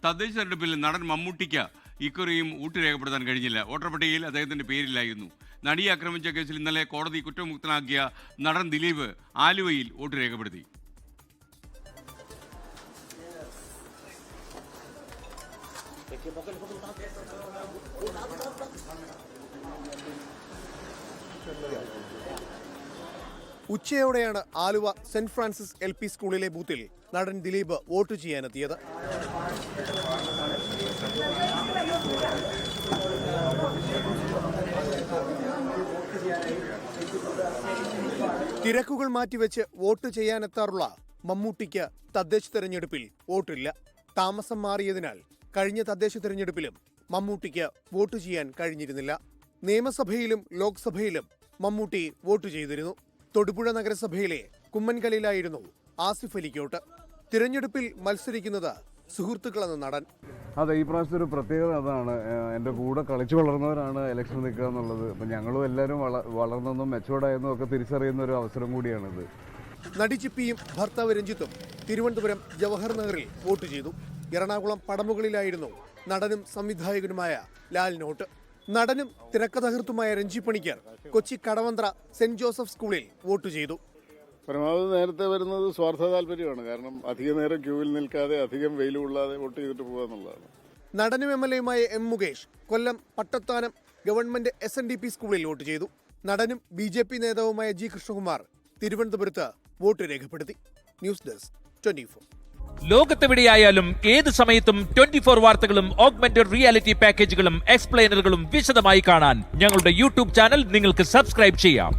തദ്ദേശ തെരഞ്ഞെടുപ്പിൽ നടൻ മമ്മൂട്ടിക്ക് ഇക്കുറിയും വോട്ട് രേഖപ്പെടുത്താൻ കഴിഞ്ഞില്ല. വോട്ടർ പട്ടികയിൽ അദ്ദേഹത്തിന്റെ പേരില്ലായിരുന്നു. നടിയെ ആക്രമിച്ച കേസിൽ ഇന്നലെ കോടതി കുറ്റമുക്തനാക്കിയ നടൻ ദിലീപ് ആലുവയിൽ വോട്ട് രേഖപ്പെടുത്തി. ഉച്ചയോടെയാണ് ആലുവ സെന്റ് ഫ്രാൻസിസ് LP സ്കൂളിലെ ബൂത്തിൽ നടൻ ദിലീപ് വോട്ട് ചെയ്യാനെത്തിയത്. തിരക്കുകൾ മാറ്റിവെച്ച് വോട്ട് ചെയ്യാനെത്താറുള്ള മമ്മൂട്ടിക്ക് തദ്ദേശ തെരഞ്ഞെടുപ്പിൽ വോട്ടില്ല. താമസം മാറിയതിനാൽ കഴിഞ്ഞ തദ്ദേശ തെരഞ്ഞെടുപ്പിലും മമ്മൂട്ടിക്ക് വോട്ട് ചെയ്യാൻ കഴിഞ്ഞിരുന്നില്ല. നിയമസഭയിലും ലോക്സഭയിലും മമ്മൂട്ടി വോട്ട് ചെയ്തിരുന്നു. തൊടുപുഴ നഗരസഭയിലെ കുമ്മൻകലിലായിരുന്നു ആസിഫ് അലിക്ക് വോട്ട്. തിരഞ്ഞെടുപ്പിൽ മത്സരിക്കുന്നത് സുഹൃത്തുക്കളെന്ന നടൻ. അതെ, ഈ പ്രാവശ്യത്തെ ഒരു പ്രത്യേകത അതാണ്. എൻ്റെ കൂടെ കളിച്ചു വളർന്നവരാണ് ഇലക്ഷൻ നിൽക്കുക എന്നുള്ളത്. അപ്പം ഞങ്ങളും എല്ലാവരും വളർന്നെന്നും മെച്ചോർഡായെന്നും ഒക്കെ തിരിച്ചറിയുന്ന ഒരു അവസരം കൂടിയാണിത്. നടി ചിപ്പിയും ഭർത്താവ് രഞ്ജിത്തും തിരുവനന്തപുരം ജവഹർ നഗറിൽ വോട്ട് ചെയ്തു. എറണാകുളം പടമുകളിലായിരുന്നു നടനും സംവിധായകനുമായ ലാലിന് വോട്ട്. നടനും തിരക്കഥാകൃത്തുമായ രഞ്ജി പണിക്കർ കൊച്ചി കടവന്ത്ര സെന്റ് ജോസഫ് സ്കൂളിൽ വോട്ട് ചെയ്തു. പരമാവധി നേരത്തെ വരുന്നത് സ്വാർത്ഥ താല്പര്യമാണ്. കാരണം അധിക നേരം ക്യൂവിൽ നിൽക്കാതെ അധികം വെയിൽ കൊള്ളാതെ വോട്ട് ചെയ്തിട്ട് പോകുക എന്നുള്ളതാണ്. നടനും MLA-യുമായ M. മുകേഷ് കൊല്ലം പട്ടത്താനം ഗവൺമെന്റ് SNDP സ്കൂളിൽ വോട്ട് ചെയ്തു. നടനും BJP നേതാവുമായ G. കൃഷ്ണകുമാർ തിരുവനന്തപുരത്ത് വോട്ട് രേഖപ്പെടുത്തി. News desk 24. ലോകത്തെവിടെയായാലും ഏത് സമയത്തും 24 വാർത്തകളും ഓഗ്മെന്റഡ് റിയാലിറ്റി പാക്കേജുകളും എക്സ്പ്ലെയിനറുകളും വിശദമായി കാണാൻ ഞങ്ങളുടെ YouTube ചാനൽ നിങ്ങൾക്ക് സബ്സ്ക്രൈബ് ചെയ്യാം.